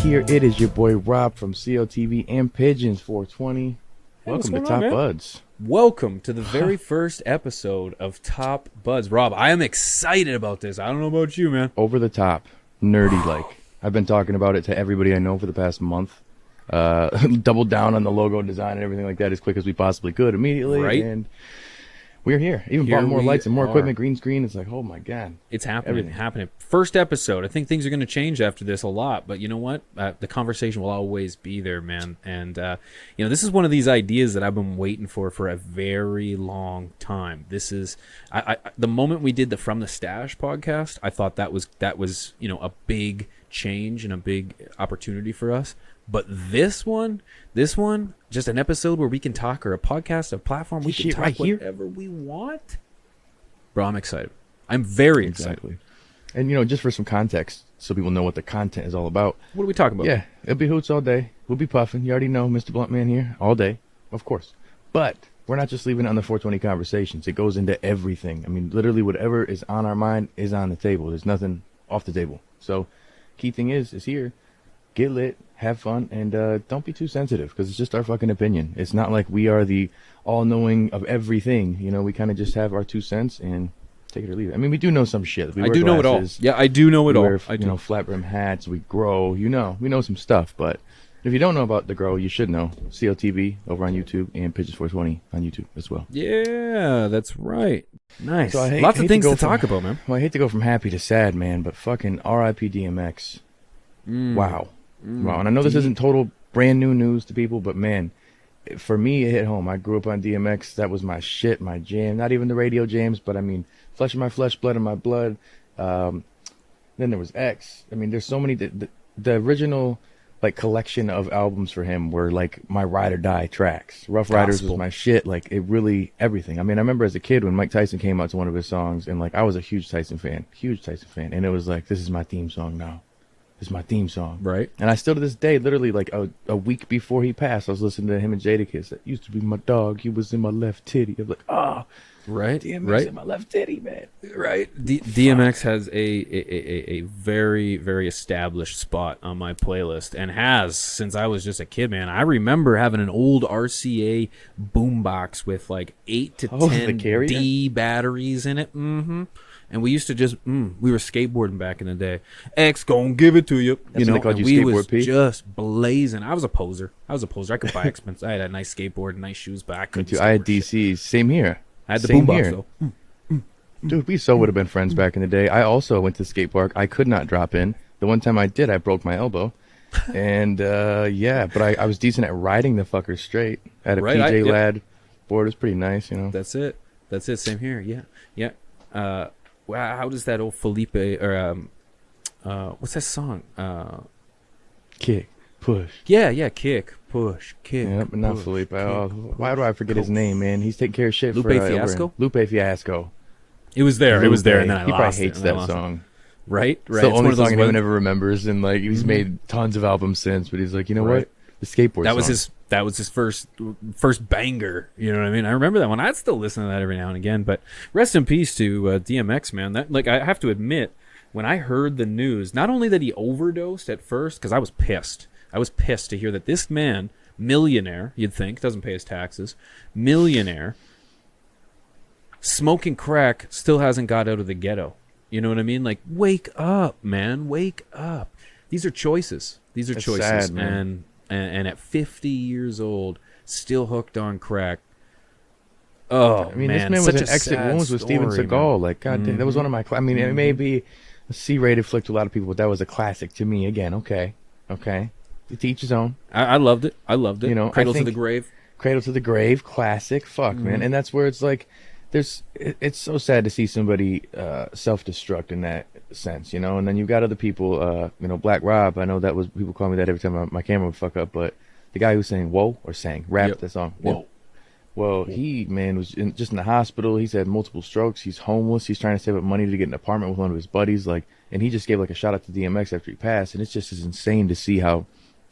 here. It is your boy Rob from COTV and Pigeons 420. Welcome to Top Buds. Welcome to the very first episode of Top Buds. Rob, I am excited about this. I don't know about you, man. Over the top, nerdy like. I've been talking about it to everybody I know for the past month. Doubled down on the logo design and everything like that as quick as we possibly could immediately. Right. And we're here. Even bought more lights and more equipment, green screen. It's like, oh my God. It's happening. First episode. I think things are going to change after this a lot. But you know what? The conversation will always be there, man. And, this is one of these ideas that I've been waiting for a very long time. This is the moment we did the From the Stash podcast, I thought that was a big change and a big opportunity for us. But this one, just an episode where we can talk, or a podcast, a platform, we can talk whatever we want. Bro, I'm excited. I'm very excited. And, just for some context, so people know what the content is all about. What are we talking about? Yeah, it'll be hoots all day. We'll be puffing. You already know Mr. Bluntman here all day, of course. But we're not just leaving it on the 420 conversations. It goes into everything. I mean, literally whatever is on our mind is on the table. There's nothing off the table. So key thing is here. Get lit, have fun, and don't be too sensitive, because it's just our fucking opinion. It's not like we are the all-knowing of everything. We kind of just have our 2 cents and take it or leave it. I mean, we do know some shit. I do know it all. Yeah, I do know it all. I do. Flat brim hats. We grow. We know some stuff. But if you don't know about the grow, you should know. CLTV over on YouTube and Pigeons 420 on YouTube as well. Yeah, that's right. Nice. So Lots of things to talk about, man. Well, I hate to go from happy to sad, man, but fucking R.I.P. DMX. Wow. Wow, and I know this isn't total brand new news to people, but man, for me, it hit home. I grew up on DMX. That was my shit, my jam. Not even the radio jams, but I mean, flesh of my flesh, blood of my blood. Then there was X. I mean, there's so many. The original collection of albums for him were like my ride or die tracks. Rough Riders was my shit. It really everything. I mean, I remember as a kid when Mike Tyson came out to one of his songs, and I was a huge Tyson fan, and it was like, this is my theme song now. Is my theme song. Right. And I still to this day, literally a week before he passed, I was listening to him and Jadakiss. That used to be my dog. He was in my left titty. I was like, right. DMX in my left titty, man. Right. DMX has a very, very established spot on my playlist, and has since I was just a kid, man. I remember having an old RCA boombox with 8 to 10 D batteries in it. Mm-hmm. And we used to just, we were skateboarding back in the day. X gon' give it to you. That's what they called you, we skateboard was P? Just blazing. I was a poser. I could buy expensive. I had a nice skateboard, nice shoes, but I couldn't. I had DCs. Same here. I had the boombox, though. Dude, we so would have been friends back in the day. I also went to the skate park. I could not drop in. The one time I did, I broke my elbow. And, but I was decent at riding the fucker straight. I had a PJ Lad board. It was pretty nice, That's it. Same here. Yeah. Wow, how does that old Felipe, or what's that song? Kick, push. Yeah, kick, push, kick. Yeah, but not push, Felipe. Kick, why do I forget his name, man? He's taking care of shit. Lupe Fiasco? Lupe Fiasco. It was there, and then I he lost probably hates that song. Right. It's the only song anyone ever remembers, and he's made tons of albums since. But he's like, you know what? The skateboard. That was his first banger. You know what I mean? I remember that one. I'd still listen to that every now and again. But rest in peace to DMX, man. That I have to admit, when I heard the news, not only that he overdosed at first, because I was pissed. I was pissed to hear that this man, millionaire, you'd think, doesn't pay his taxes, millionaire, smoking crack, still hasn't got out of the ghetto. You know what I mean? Wake up, man. Wake up. These are choices. That's choices. Sad, and at 50 years old, still hooked on crack. Oh, I mean, this man was in Exit Wounds with Steven Seagal. God damn, that was one of my. It may be a C-rated flick to a lot of people, but that was a classic to me. Again, okay. To each his own. I loved it. Cradle to the Grave. Cradle to the Grave, classic. Fuck, man. And that's where it's it's so sad to see somebody self-destruct in that sense, and then you've got other people, Black Rob. I know that was, people call me that every time my camera would fuck up, but the guy who sang Whoa, or rapped that song, Whoa. Well, he, man, was just in the hospital. He's had multiple strokes. He's homeless. He's trying to save up money to get an apartment with one of his buddies. And he just gave a shout out to DMX after he passed. And it's just as insane to see how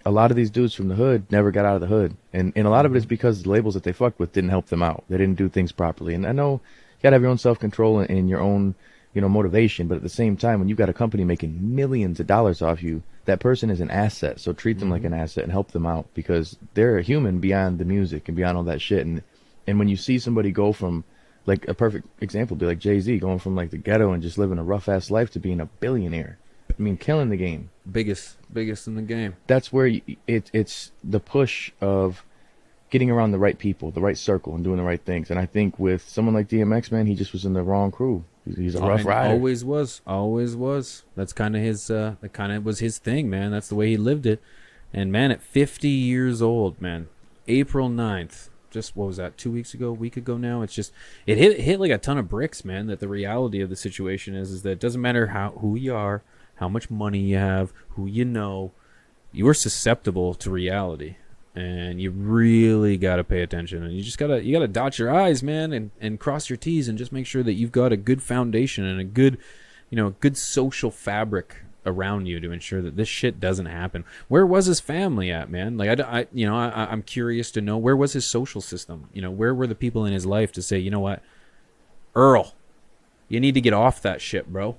a lot of these dudes from the hood never got out of the hood. And a lot of it is because the labels that they fucked with didn't help them out. They didn't do things properly. And I know you got to have your own self-control and your own, motivation. But at the same time, when you've got a company making millions of dollars off you, that person is an asset. So treat them like an asset and help them out, because they're a human beyond the music and beyond all that shit. And when you see somebody go from, like, a perfect example would be like Jay-Z going from like the ghetto and just living a rough ass life to being a billionaire. I mean, killing the game. Biggest in the game. That's where it's the push of getting around the right people, the right circle, and doing the right things. And I think with someone like DMX, man, he just was in the wrong crew. He's a rough rider. Always was. That's kind of his. That kind of was his thing, man. That's the way he lived it. And man, at 50 years old, man, April 9th, just what was that? 2 weeks ago, a week ago now. It's just it hit like a ton of bricks, man. That the reality of the situation is that it doesn't matter who you are, how much money you have, who you know, you are susceptible to reality. And you really got to pay attention, and you gotta dot your I's, man, and cross your T's, and just make sure that you've got a good foundation and a good social fabric around you to ensure that this shit doesn't happen. Where was his family at, man? Like I'm curious to know, where was his social system? Where were the people in his life to say, you know what, Earl, you need to get off that shit, bro.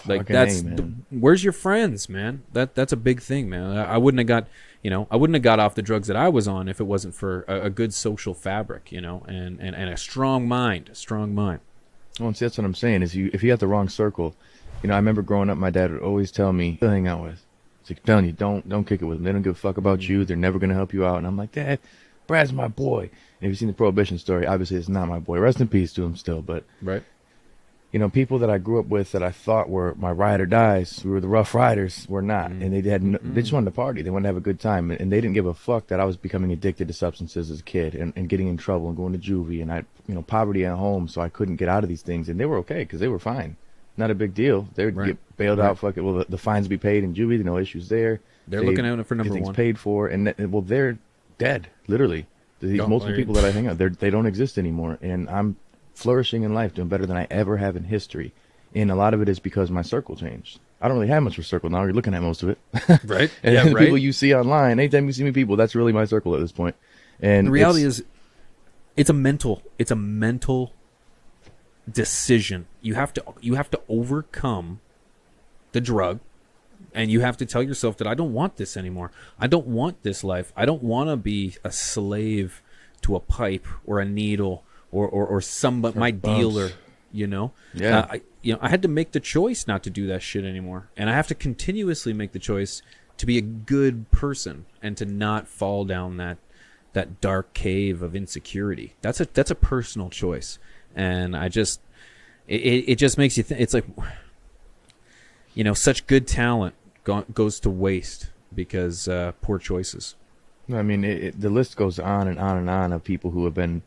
Like where's your friends, man? That's a big thing, man. I wouldn't have got off the drugs that I was on if it wasn't for a good social fabric, and a strong mind. Well, and see, that's what I'm saying is if you have the wrong circle, I remember growing up, my dad would always tell me to hang out with. It's like, telling you, don't kick it with them. They don't give a fuck about you. They're never gonna help you out. And I'm like, Dad, Brad's my boy. And if you've seen the Prohibition story, obviously it's not my boy. Rest in peace to him still, but right. People that I grew up with that I thought were my ride or dies, we were the rough riders, were not. And they just wanted to party. They wanted to have a good time. And they didn't give a fuck that I was becoming addicted to substances as a kid and getting in trouble and going to juvie. And I, poverty at home, so I couldn't get out of these things. And they were okay because they were fine. Not a big deal. They would get bailed out. Fuck it. Well, the fines be paid in juvie. No issues there. They're looking out for number one. Paid for. And they're dead, literally. These multiple people that I hang out, they don't exist anymore. And I'm flourishing in life, doing better than I ever have in history. And a lot of it is because my circle changed. I don't really have much of a circle now. You're looking at most of it. Right. And the people you see online, anytime you see me people, that's really my circle at this point. And the reality is it's a mental decision. You have to overcome the drug, and you have to tell yourself that I don't want this anymore. I don't want this life. I don't want to be a slave to a pipe or a needle or somebody, my dealer, Yeah. I had to make the choice not to do that shit anymore. And I have to continuously make the choice to be a good person and to not fall down that dark cave of insecurity. That's a personal choice. And it just makes you think, it's like, such good talent goes to waste because poor choices. I mean, the list goes on and on and on of people who have been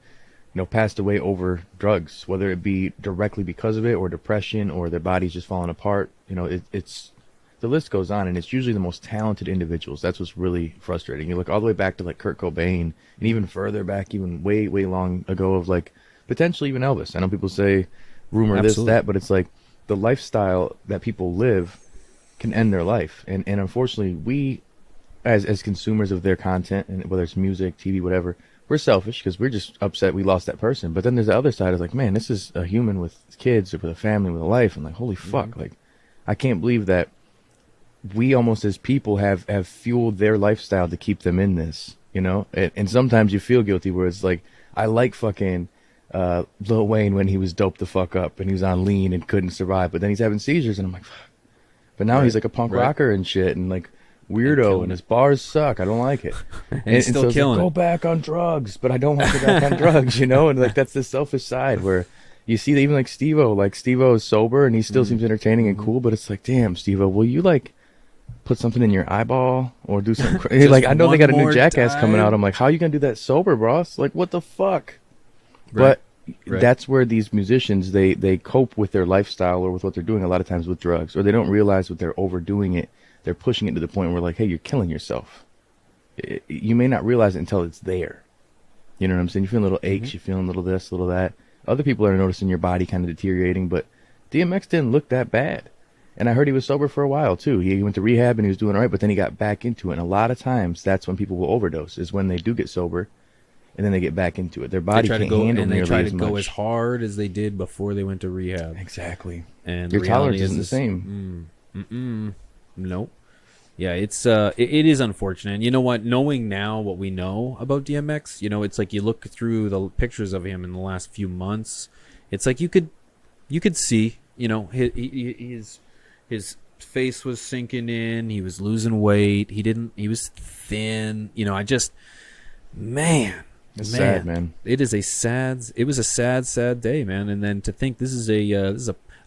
passed away over drugs, whether it be directly because of it or depression or their body's just falling apart. It's the list goes on, and it's usually the most talented individuals. That's what's really frustrating. You look all the way back to like Kurt Cobain, and even further back, even way, way long ago of like potentially even Elvis. I know people say rumor this, that, but it's like the lifestyle that people live can end their life. And unfortunately, we as consumers of their content, and whether it's music, TV, whatever, we're selfish because we're just upset we lost that person. But then there's the other side of like, man, this is a human with kids or with a family, with a life. And like, holy fuck, like, I can't believe that we almost as people have fueled their lifestyle to keep them in this, And sometimes you feel guilty where it's like, I like fucking Lil Wayne when he was doped the fuck up and he was on lean and couldn't survive. But then he's having seizures and I'm like, fuck. But now he's like a punk rocker and shit and like weirdo and his bars suck. I don't like it. and he's still so killing like, go back on drugs, but I don't want to go back on drugs, And like that's the selfish side where you see that even like Steve-O is sober and he still seems entertaining and cool, but it's like, damn, Steve-O, will you like put something in your eyeball or do something crazy? Like I know they got a new Jackass coming out. I'm like, how are you gonna do that sober, bros? Like what the fuck? Right. But that's where these musicians they cope with their lifestyle or with what they're doing a lot of times with drugs, or they don't realize that they're overdoing it. They're pushing it to the point where like, hey, you're killing yourself. You may not realize it until it's there. You know what I'm saying? You're feeling little aches, you're feeling a little this, little that. Other people are noticing your body kind of deteriorating, but DMX didn't look that bad. And I heard he was sober for a while too. He went to rehab and he was doing all right, but then he got back into it. And a lot of times that's when people will overdose, is when they do get sober. and then they get back into it. Their They body try to can't go handle and they nearly try to as go much. as hard as they did before they went to rehab. Exactly. And Your the reality tolerance isn't the same. Nope. Yeah, it is unfortunate. And you know what? Knowing now what we know about DMX, you know, it's like you look through the pictures of him in the last few months. It's like you could see, you know, his face was sinking in. He was losing weight. He was thin. You know, It's sad, man. It was a sad day, man. And then to think this is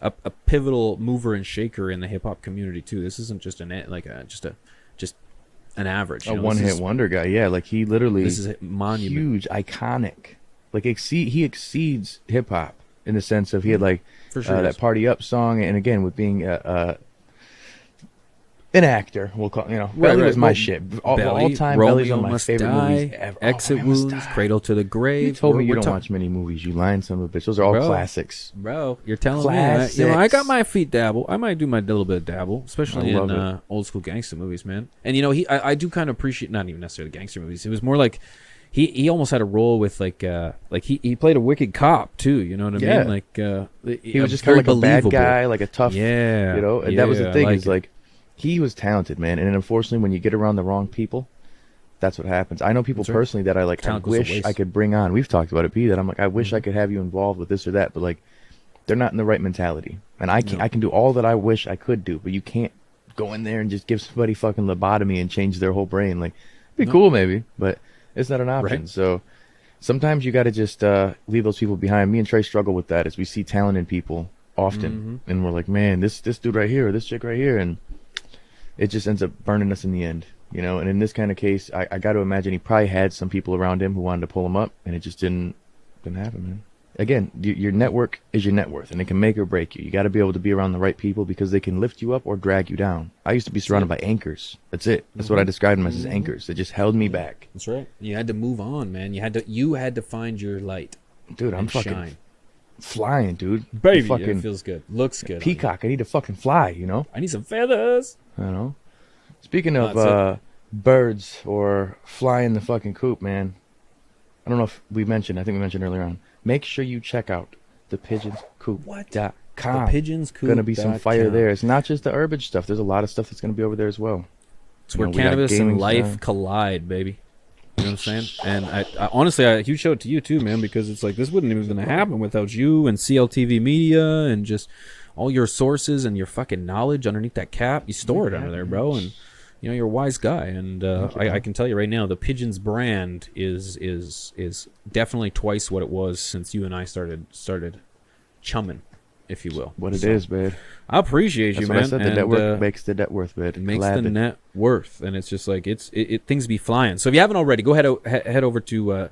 a pivotal mover and shaker in the hip hop community too. This isn't just an average. A one-hit wonder guy. Yeah, like he literally This is a monument. huge, iconic. Like he exceeds hip hop in the sense of he had like For sure that Party Up song, and again with being an actor, we'll call Belly was my shit. All time, Belly's one of my favorite movies ever. Exit Wounds, Cradle to the Grave. You told me you don't watch many movies. You lying son of a bitch. Those are all classics. Bro, you're telling Classics. me. I got my feet dabble. I might do my little bit of dabble, especially I love in old school gangster movies, man. And you know, I do kind of appreciate, not even necessarily gangster movies. It was more like he almost had a role with like he played a wicked cop too. You know what I mean? Like he was just kind of like a bad guy, like a tough. Yeah, you know. And that was the thing. Is it. like he was talented, man. And unfortunately, when you get around the wrong people, that's what happens. I know people personally that I like. Talent I goes to wish waste. I could bring on. We've talked about it, P. That I'm like, I wish I could have you involved with this or that, but like, they're not in the right mentality. And I can I can do all that I wish I could do, but you can't go in there and just give somebody fucking lobotomy and change their whole brain. Like, it'd be cool maybe, but it's not an option. Right. So sometimes you got to just leave those people behind. Me and Trey struggle with that as we see talent in people often, and we're like, man, this dude right here, or this chick right here, and it just ends up burning us in the end, you know. And in this kind of case, I got to imagine he probably had some people around him who wanted to pull him up, and it just didn't happen, man. Again, your network is your net worth, and it can make or break you. You got to be able to be around the right people because they can lift you up or drag you down. I used to be surrounded by anchors. That's it. That's what I described them as anchors. They just held me back. That's right. You had to move on, man. You had to find your light. Dude, I'm fucking shine. flying, dude. Baby, fucking it feels good. Looks good. peacock. I need to fucking fly, you know. I need some feathers. I don't know. Speaking of That's birds or flying the fucking coop, man. I don't know if we mentioned. I think we mentioned earlier on. Make sure you check out the pigeonscoop.com. The pigeonscoop.com. Gonna be some fire there. It's not just the herbage stuff. There's a lot of stuff that's gonna be over there as well. It's where we got cannabis and gaming life stuff. collide, baby. You know what I'm saying? And I honestly, a huge shout out to you too, man, because it's like this wouldn't even gonna happen without you and CLTV Media and just all your sources and your fucking knowledge underneath that cap. You store it under there, bro, and you know you're a wise guy. And I can tell you right now, the Pigeons brand is definitely twice what it was since you and I started chumming, if you will. What it is, man. I appreciate That's you, what man. I said. The network makes the net worth, man. It makes the net worth, and it's just like things be flying. So if you haven't already, go head over to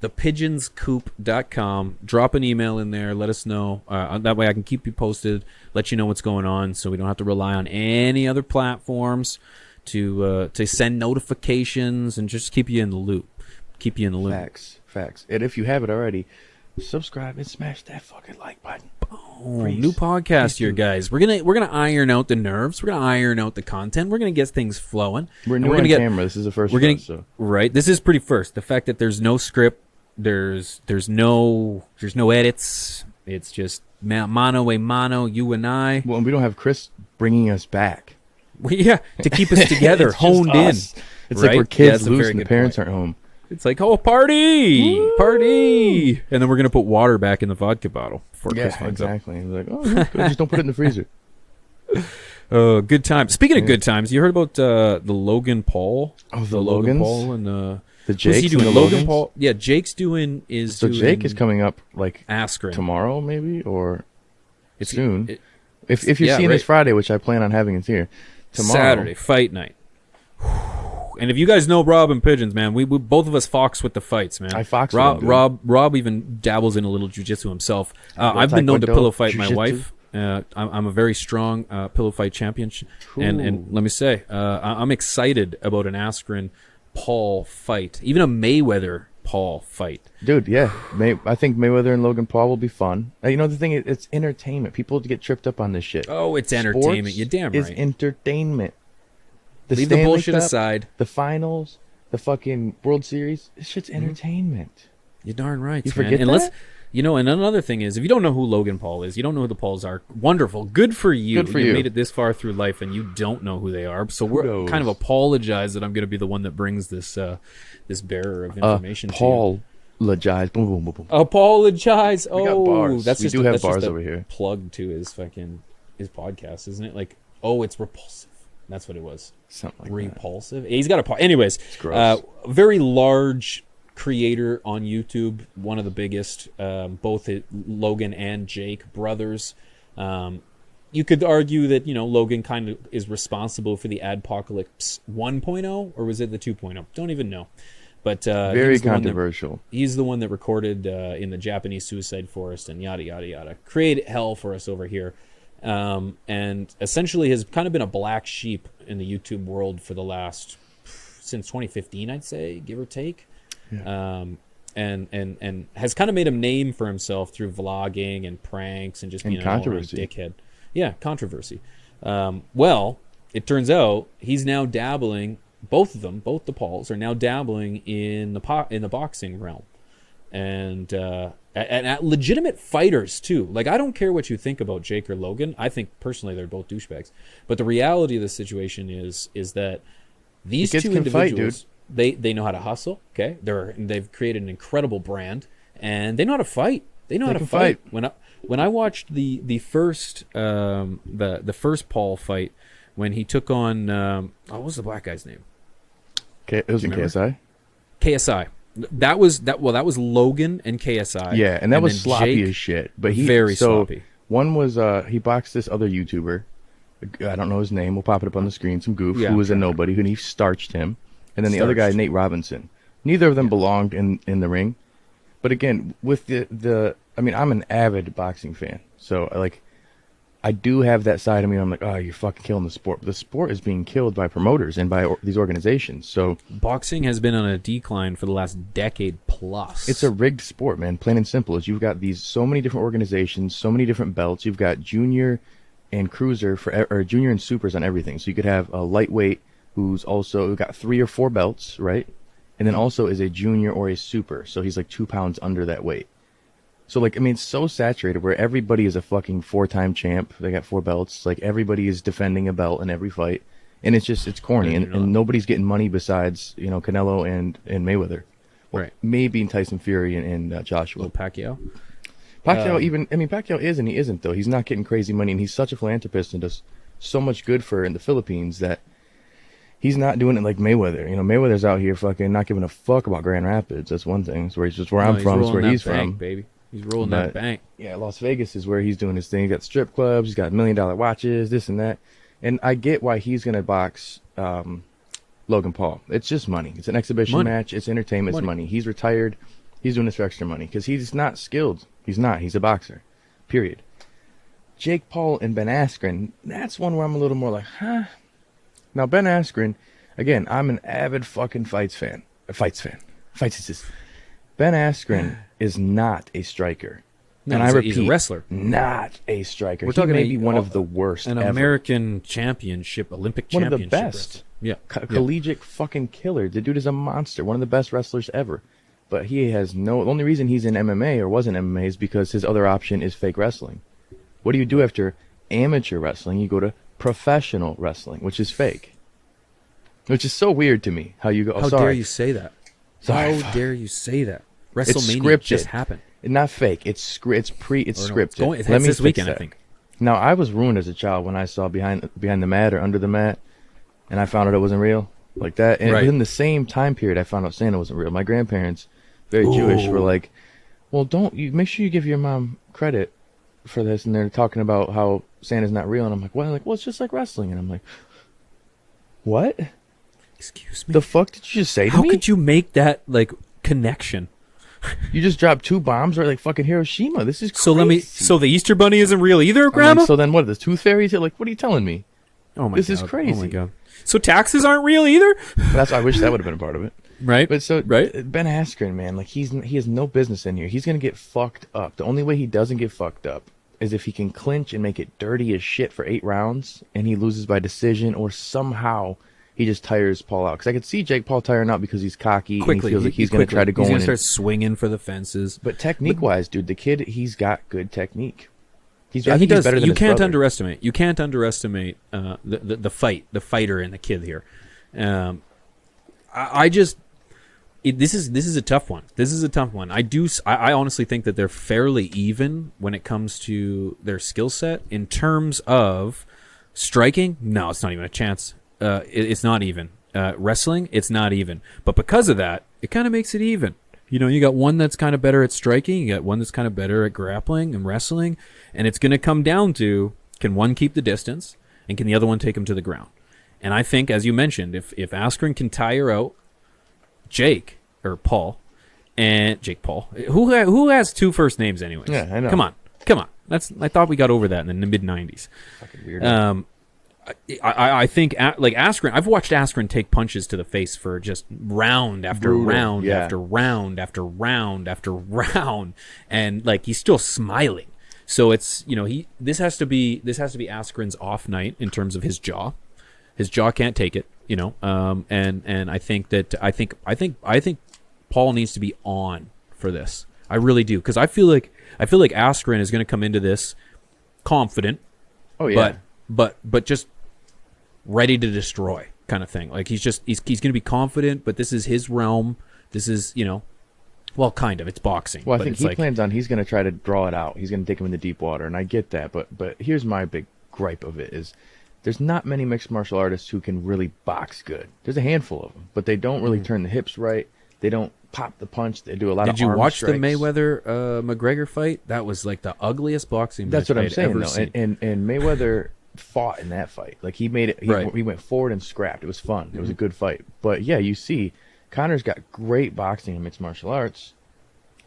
thepigeonscoop.com. Drop an email in there. Let us know. That way I can keep you posted, let you know what's going on, so we don't have to rely on any other platforms to send notifications and just keep you in the loop. Facts. And if you haven't already, subscribe and smash that fucking like button. New podcast here, guys. We're gonna iron out the nerves. We're gonna iron out the content. We're gonna get things flowing. We're new on camera. This is the first. Right. This is pretty first. The fact that there's no script, there's no edits. It's just mano a mano, you and I. Well, and we don't have Chris bringing us back. Yeah, to keep us together, It's honed in. us. It's like we're kids loose and the parents point. aren't home. It's like, oh, party, party, and then we're gonna put water back in the vodka bottle before Chris finds out. Exactly. We're like, oh, good. Just don't put it in the freezer. Good times. Speaking of good times, you heard about the Logan Paul? Oh, the Logan Logans? Paul and the Jakes. Who's he doing? And the Logan Logans? Paul. Yeah, Jake's doing Jake is coming up like Askren tomorrow, maybe, or it's soon. If you're seeing this Friday, which I plan on having it here, tomorrow. Saturday fight night. And if you guys know Rob and Pigeons, man, we both of us fox with the fights, man. I fox Rob. with them, Rob even dabbles in a little jiu-jitsu himself. I've been known to pillow fight my wife. I'm a very strong pillow fight champion, and let me say, I'm excited about an Askren Paul fight, even a Mayweather Paul fight. Dude, yeah, I think Mayweather and Logan Paul will be fun. You know the thing, it's entertainment. People get tripped up on this shit. Oh, it's entertainment. You're damn right. It's entertainment. Leave the bullshit aside. The finals, the fucking World Series. This shit's entertainment. You're darn right, You man. forget And that? and another thing is, if you don't know who Logan Paul is, you don't know who the Pauls are, wonderful. Good for you. Good for you. made it this far through life and you don't know who they are. So we're Kudos. kind of apologize that I'm going to be the one that brings this this bearer of information to you. Apologize. Boom, boom, boom, boom. Apologize. We got bars. That's We just do have that's just bars a over here. plug to his podcast, isn't it? Like, oh, it's repulsive. That's what it was. Something like Repulsive. He's got a anyways. gross. Very large creator on YouTube, one of the biggest. Both Logan and Jake brothers. You could argue that Logan kind of is responsible for the Adpocalypse 1.0, or was it the 2.0? Don't even know. But Very controversial. He's the one that recorded in the Japanese suicide forest and yada yada yada. Created hell for us over here. And essentially has kind of been a black sheep in the YouTube world for the last since 2015, I'd say, give or take. Yeah. And has kind of made a name for himself through vlogging and pranks and just being an all-around dickhead. Yeah, controversy. Well, it turns out he's now dabbling. Both of them, both the Pauls, are now dabbling in the boxing realm, and at legitimate fighters too. Like, I don't care what you think about Jake or Logan. I think personally they're both douchebags. But the reality of the situation is that these two individuals, they know how to hustle. Okay, they've created an incredible brand, and they know how to fight. They know how to fight. When I watched the first the first Paul fight, when he took on what was the black guy's name? It was in KSI. KSI. That was Logan and KSI. Yeah, and that was sloppy Jake, as shit. But sloppy. One was he boxed this other YouTuber. I don't know his name. We'll pop it up on the screen. Some goof who was a nobody, and he starched him. And then the other guy, Nate Robinson. Neither of them belonged in the ring. But again, with I mean, I'm an avid boxing fan, so I do have that side of me. I'm like, oh, you're fucking killing the sport. But the sport is being killed by promoters and by these organizations. So boxing has been on a decline for the last decade plus. It's a rigged sport, man. Plain and simple. You've got so many different organizations, so many different belts. You've got junior and cruiser or junior and supers on everything. So you could have a lightweight who's also got 3 or 4 belts, right? And then also is a junior or a super. So he's like 2 pounds under that weight. So, it's so saturated where everybody is a fucking 4-time champ. They got 4 belts. Like, everybody is defending a belt in every fight. And it's corny. And nobody's getting money besides, Canelo and Mayweather. Well, right. Maybe Tyson Fury and Joshua. Pacquiao? Pacquiao is and he isn't, though. He's not getting crazy money. And he's such a philanthropist and does so much good in the Philippines that he's not doing it like Mayweather. Mayweather's out here fucking not giving a fuck about Grand Rapids. That's one thing. It's where I'm from. It's where he's from. Baby. He's rolling that bank. Yeah, Las Vegas is where he's doing his thing. He's got strip clubs. He's got $1 million watches, this and that. And I get why he's going to box Logan Paul. It's just money. It's an exhibition match. It's entertainment. It's money. He's retired. He's doing this for extra money because he's not skilled. He's not. He's a boxer. Period. Jake Paul and Ben Askren, that's one where I'm a little more like, huh? Now, Ben Askren, again, I'm an avid fucking fights fan. Ben Askren is not a striker. No, and I repeat, he's a wrestler. Not a striker. We're talking maybe one of the worst an ever. American championship, Olympic one championship. One of the best. Yeah. Collegiate fucking killer. The dude is a monster. One of the best wrestlers ever. But he has the only reason he's in MMA or was in MMA is because his other option is fake wrestling. What do you do after amateur wrestling? You go to professional wrestling, which is fake. Which is so weird to me. How you go, How dare you say that? Sorry. How dare you say that? WrestleMania just happened. Not fake. It's scripted. It's this weekend, I think. Now, I was ruined as a child when I saw behind the mat or under the mat, and I found out it wasn't real like that. And within the same time period, I found out Santa wasn't real. My grandparents, very Jewish, were like, "Well, make sure you give your mom credit for this." And they're talking about how Santa's not real, and I'm like, "What?" Well, it's just like wrestling, and I'm like, "What? Excuse me? The fuck did you just say to me? How could you make that connection? You just dropped 2 bombs right like fucking Hiroshima. This is crazy. So the Easter Bunny isn't real either, Grandma? Like, so then what? The tooth fairies? Like, what are you telling me? Oh my this God. is crazy. Oh my God. So taxes aren't real either? I wish that would have been a part of it. Right. But Ben Askren, man, he has no business in here. He's gonna get fucked up. The only way he doesn't get fucked up is if he can clinch and make it dirty as shit for 8 rounds and he loses by decision, or somehow he just tires Paul out. Because I could see Jake Paul tiring out because he's cocky and Quickly, he feels like he's going to try to go he's in. He's going to start swinging for the fences. But technique-wise, dude, the kid, he's got good technique. I He think he's does. better than You his can't brother. underestimate. You can't underestimate the fighter in the kid here. This is a tough one. This is a tough one. I honestly think that they're fairly even when it comes to their skill set. In terms of striking, no, it's not even a chance. It's not even. Wrestling, it's not even. But because of that, it kind of makes it even. You know, you got one that's kind of better at striking, you got one that's kind of better at grappling and wrestling, and it's going to come down to, can one keep the distance, and can the other one take him to the ground? And I think, as you mentioned, if Askren can tire out Jake Paul, who has two first names anyways? Yeah, I know. Come on. I thought we got over that in the mid '90s. Fucking weird. I think like Askren. I've watched Askren take punches to the face for just round after Brutal, round yeah. after round after round after round, and like he's still smiling. So it's, you know, this has to be Askren's off night in terms of his jaw. His jaw can't take it, you know. And I think Paul needs to be on for this. I really do, because I feel like Askren is going to come into this confident. Oh yeah. But just ready to destroy kind of thing. Like he's going to be confident, but this is his realm. This is, you know, well, kind of. It's boxing. Well, I but think it's he plans on, he's going to try to draw it out. He's going to take him into deep water, and I get that. But here's my big gripe of it is there's not many mixed martial artists who can really box good. There's a handful of them, but they don't really turn the hips right. They don't pop the punch. They do a lot of Did you arm watch strikes. the Mayweather McGregor fight? That was like the ugliest boxing match That's what I'm I'd saying, ever though. seen. And Mayweather fought in that fight. Like he made it. Right. He went forward and scrapped. It was fun. It was a good fight. But yeah, you see, Connor's got great boxing in mixed martial arts,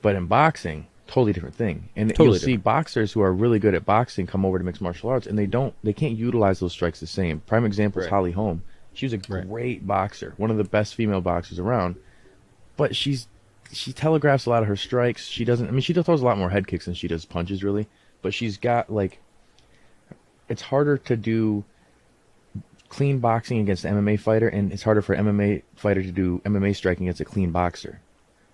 but in boxing, totally different thing. And Totally you'll different. see boxers who are really good at boxing come over to mixed martial arts, and they can't utilize those strikes the same. Prime example is Right. Holly Holm. She was a great boxer, one of the best female boxers around, but she telegraphs a lot of her strikes. She doesn't. I mean, she throws a lot more head kicks than she does punches, really. But she's got like, it's harder to do clean boxing against an MMA fighter, and it's harder for an MMA fighter to do MMA striking against a clean boxer.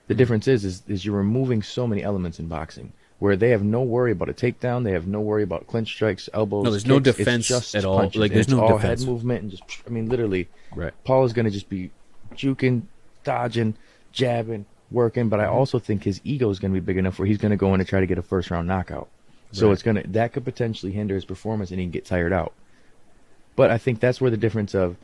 The difference is you're removing so many elements in boxing where they have no worry about a takedown, they have no worry about clinch strikes, elbows. No, there's no kicks. defense it's just at all. punches. Like, there's And it's no all defense. head movement and just. I mean, literally. Right. Paul is going to just be juking, dodging, jabbing, working, but I also think his ego is going to be big enough where he's going to go in and try to get a first round knockout. So Right. that could potentially hinder his performance and he can get tired out. But I think that's where the difference of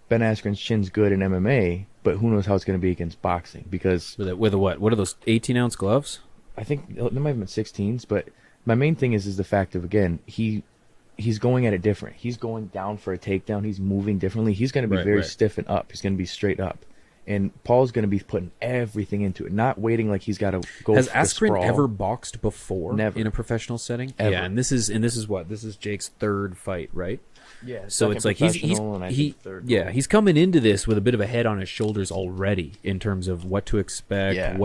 Ben Askren's chin's good in MMA, but who knows how it's going to be against boxing, because With a what? What are those 18-ounce gloves? I think there might have been 16s, but my main thing is the fact of, again, he's going at it different. He's going down for a takedown. He's moving differently. He's going to be very Right. stiff and up. He's going to be straight up. And Paul's going to be putting everything into it, not waiting like he's got to go Has for the Askren sprawl. ever boxed before? Never. In a professional setting? Ever. Yeah, and this is what? This is Jake's third fight, right? Yeah, So second it's like professional and I think third yeah, goal. he's coming into this with a bit of a head on his shoulders already in terms of what to expect, Yeah.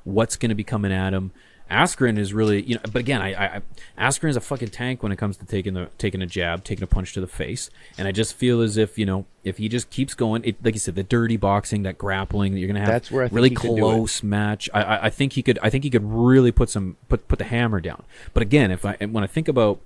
what's going to be coming at him. Askren is really, you know, but again, I Askren is a fucking tank when it comes to taking a jab, taking a punch to the face, and I just feel as if, you know, if he just keeps going, like you said, the dirty boxing, that grappling, that you're gonna have That's where I think really he could do it. close match. I think he could really put the hammer down. But again, when I think about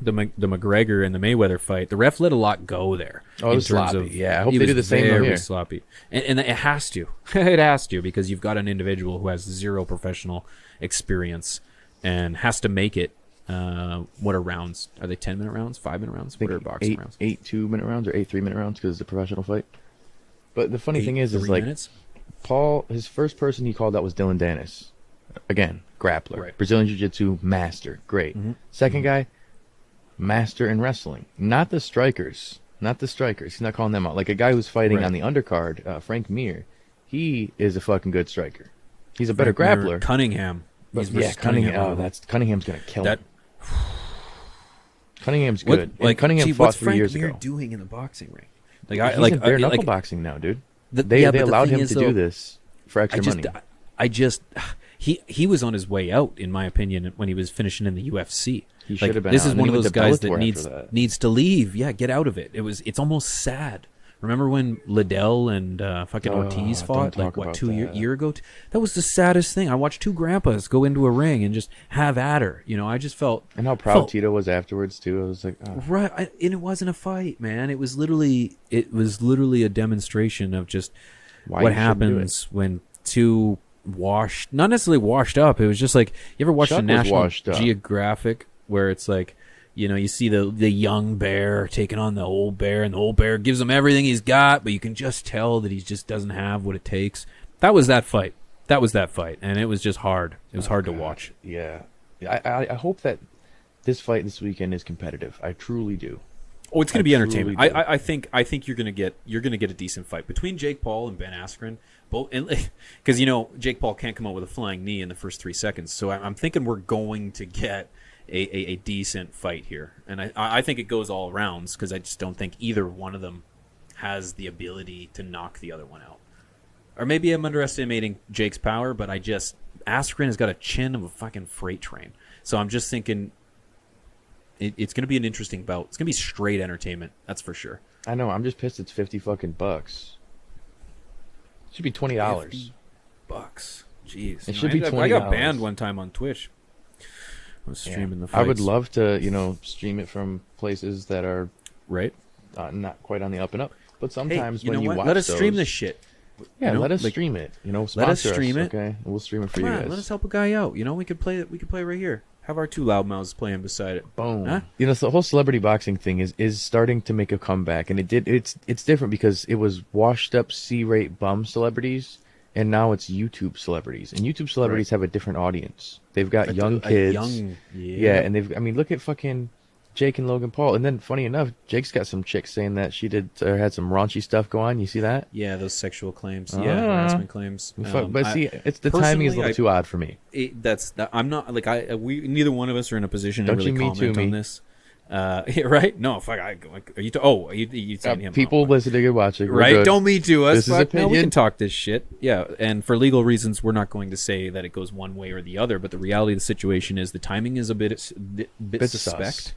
the McGregor and the Mayweather fight, the ref let a lot go there. Oh, it was in terms sloppy. of- Yeah, I hope it they do was the same though very here. sloppy, and it has to. It has to, because you've got an individual who has zero professional experience and has to make it. What are rounds? Are they 10-minute rounds, 5-minute rounds? I think What are boxing rounds? 8 2-minute rounds or 8 3-minute rounds because it's a professional fight. But the funny thing is 3 like minutes? Paul, his first person he called out was Dylan Dennis. Again, grappler, Right. Brazilian Jiu-Jitsu master, great. Second guy, master in wrestling. Not the strikers. He's not calling them out. Like a guy who's fighting Right. on the undercard, Frank Mir. He is a fucking good striker. He's a better Frank grappler. Mir, Cunningham. But He's yeah, versus Cunningham. Cunningham's gonna kill That him. Cunningham's good. And Cunningham fought what's 3 Frank years Mir ago. doing in the boxing ring? He's in bare knuckle boxing now, dude. They but the allowed thing him is, to though, do this for extra money. He was on his way out, in my opinion, when he was finishing in the UFC. He should have been This out. is And one then of he those went to guys Bellator that after that. needs to leave. Yeah, get out of it. It's almost sad Remember when Liddell and fucking Ortiz don't fought talk like what about 2 that. year ago? That was the saddest thing. I watched two grandpas go into a ring and just have at her. You know, I just felt And how proud felt Tito was afterwards too. I was like, oh, right, and it wasn't a fight, man. It was literally a demonstration of just why what you shouldn't do it. happens when two washed, not necessarily washed up. It was just like, you ever watched Chuck the was National washed up. Geographic where it's like, you know, you see the young bear taking on the old bear, and the old bear gives him everything he's got, but you can just tell that he just doesn't have what it takes. That was that fight. And it was just hard. It was hard to watch. Yeah, I hope that this fight this weekend is competitive. I truly do. Oh, it's going to be entertainment. truly do. I think you're going to get a decent fight between Jake Paul and Ben Askren. Both, because you know Jake Paul can't come out with a flying knee in the first 3 seconds. So I'm thinking we're going to get a decent fight here, and I think it goes all rounds because I just don't think either one of them has the ability to knock the other one out. Or maybe I'm underestimating Jake's power, but Askren has got a chin of a fucking freight train. So I'm just thinking it's going to be an interesting bout. It's going to be straight entertainment, that's for sure. I know. I'm just pissed. It's $50. It should be $20. $50. Jeez. It should be $20. I got banned one time on Twitch. I was streaming the fights. I would love to, stream it from places that are right, not quite on the up and up. But sometimes when you watch let us stream those- this shit. Yeah, let us stream it. Let us stream it. Okay, we'll stream it for Come you on, guys. let us help a guy out. You know, we could play right here. Have our two loudmouths playing beside it. Boom. Huh? So the whole celebrity boxing thing is starting to make a comeback, and it's different because it was washed up C-rate bum celebrities, and now it's YouTube celebrities. And YouTube celebrities have a different audience. They've got young kids. And look at fucking Jake and Logan Paul. And then, funny enough, Jake's got some chicks saying that she had some raunchy stuff go on. You see that? Yeah, those sexual claims. Yeah, harassment claims. But it's the timing is a little too odd for me. I'm not like we neither one of us are in a position to really comment on this. Right? No, fuck. Are you saying him? People listening and watching, right? Good. Don't me too. This is opinion. No, we can talk this shit. Yeah, and for legal reasons, we're not going to say that it goes one way or the other. But the reality of the situation is the timing is a bit suspect.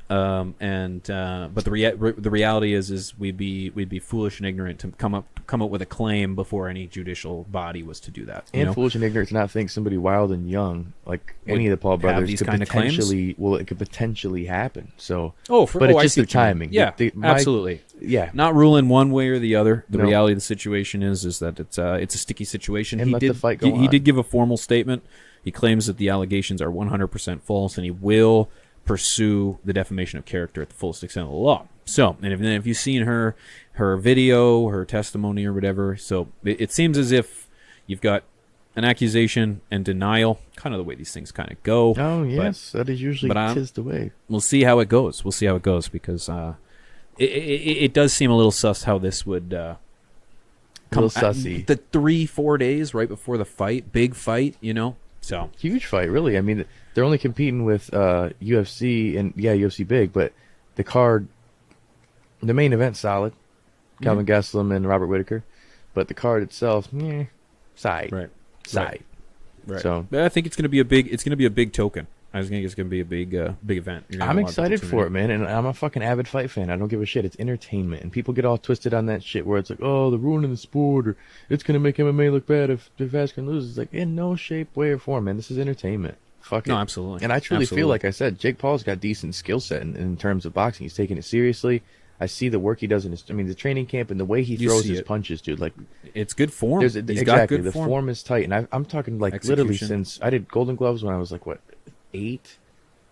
But the reality is we'd be foolish and ignorant to come up with a claim before any judicial body was to do that. And foolish and ignorant to not think somebody wild and young like any of the Paul brothers these could kind of claims? it could potentially happen. So, it's just the timing. Yeah, absolutely. Yeah, not ruling one way or the other. The No. reality of the situation is that it's a sticky situation. And let the fight go he on. did give a formal statement. He claims that the allegations are 100% false, and he will pursue the defamation of character at the fullest extent of the law. So, and if you've seen her video, her testimony or whatever, so it seems as if you've got an accusation and denial, kind of the way these things kind of go. Oh, yes, that is usually tis the way. We'll see how it goes. Because it does seem a little sus how this would come. A little sussy. The 3-4 days right before the fight, big fight, So Huge fight, really. I mean, they're only competing with UFC, and UFC big, but the card, the main event's solid. Calvin Gastelum and Robert Whittaker, but the card itself, side. Right. So but I think it's going to be a big token. I think it's going to be a big event. I'm excited for it, man, and I'm a fucking avid fight fan. I don't give a shit. It's entertainment, and people get all twisted on that shit where it's like, oh, they're ruining the sport, or it's going to make MMA look bad if Askren loses. It's like, in no shape, way, or form, man. This is entertainment. Fuck it. No, absolutely. And I truly feel like I said, Jake Paul's got decent skill set in terms of boxing. He's taking it seriously. I see the work he does in the training camp and the way he throws his punches, dude. Like, it's good form. He's got good form. The form is tight, and I'm talking like literally since I did Golden Gloves when I was like 8.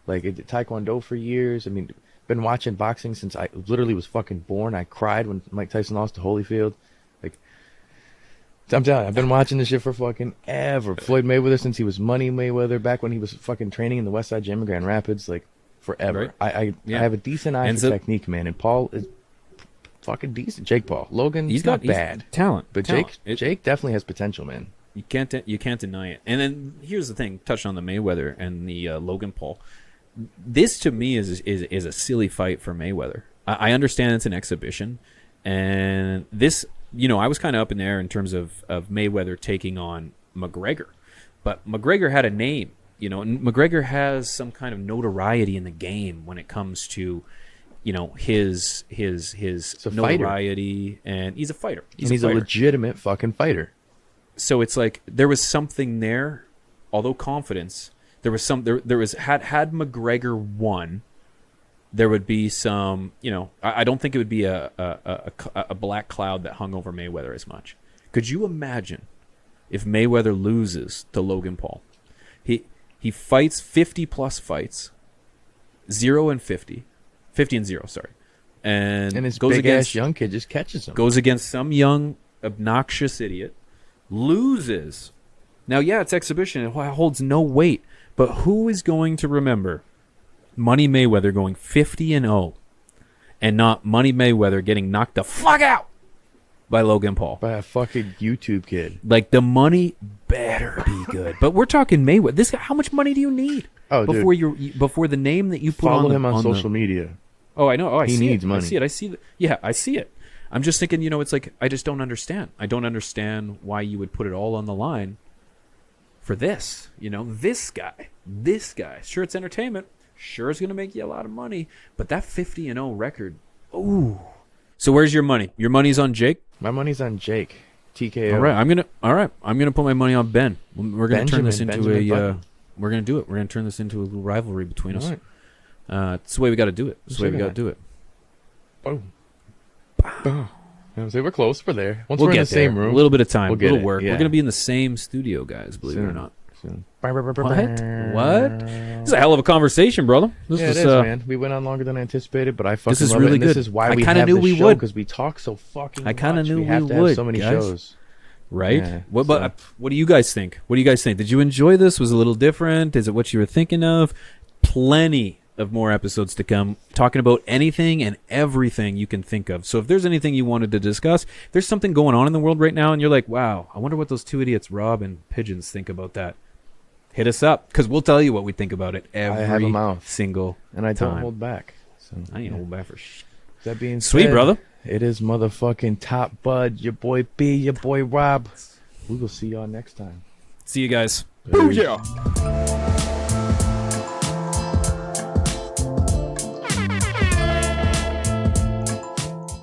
Like, I did Taekwondo for years. I mean, been watching boxing since I literally was fucking born. I cried when Mike Tyson lost to Holyfield. Like, I'm telling you, I've been watching this shit for fucking ever. Floyd Mayweather since he was Money Mayweather, back when he was fucking training in the West Side Gym in Grand Rapids, like, forever. Right. I have a decent eye for technique, man, and Paul is fucking decent. Jake Paul. Logan, he's not bad. Talent. But Jake definitely has potential, man. You can't deny it. And then here's the thing, touched on the Mayweather and the Logan Paul. This to me is a silly fight for Mayweather. I understand it's an exhibition, and this, I was kind of up in there in terms of Mayweather taking on McGregor, but McGregor had a name, and McGregor has some kind of notoriety in the game when it comes to you know, his a notoriety, and he's a fighter. He's a legitimate fucking fighter. So it's like there was something there, although confidence. There was had McGregor won, there would be some, you know, I don't think it would be a black cloud that hung over Mayweather as much. Could you imagine if Mayweather loses to Logan Paul? He fights 50 plus fights, 0 and 50 and 0, sorry. And his goes big against ass young kid just catches him. Goes against some young obnoxious idiot, loses. Now, yeah, it's exhibition. It holds no weight. But who is going to remember Money Mayweather going 50-0 and not Money Mayweather getting knocked the fuck out by Logan Paul? By a fucking YouTube kid. Like, the money better be good. But we're talking Mayweather. This guy, how much money do you need before the name that you put Follow him on social media. Oh, I know. Oh, he needs money. I see it. Yeah, I see it. I'm just thinking, you know, it's like, I just don't understand. I don't understand why you would put it all on the line for this. You know, this guy. Sure, it's entertainment. Sure, it's going to make you a lot of money. But that 50-0 record, ooh. So where's your money? Your money's on Jake? My money's on Jake. TKO. All right, I'm gonna put my money on Ben. We're going to turn this into we're going to do it. We're going to turn this into a little rivalry between us. Right. It's the way we got to do it. Boom. Boom. So we're close. We're there. Once we'll we're get in the same room. A little bit of time. A little work. Yeah. We're going to be in the same studio, guys, believe it or not. Soon. What? This is a hell of a conversation, brother. It is, man. We went on longer than I anticipated, but I fucking this is love really it. And good. this is why we kinda have knew this we show, would. because we talk so fucking I kind of much. knew we have to would, have so many guys. shows. Right? Yeah, what do you guys think? Did you enjoy this? Was it a little different? Is it what you were thinking of? Plenty of more episodes to come, talking about anything and everything you can think of. So if there's anything you wanted to discuss, if there's something going on in the world right now and you're like, wow, I wonder what those two idiots, Rob and Pigeons, think about that. Hit us up, because we'll tell you what we think about it every I have a mouth. single and I don't time. hold back. So, I ain't hold back for shit. That being Sweet, said, brother. It is motherfucking Top Bud, your boy B, your boy Rob. We will see y'all next time. See you guys. Booyah.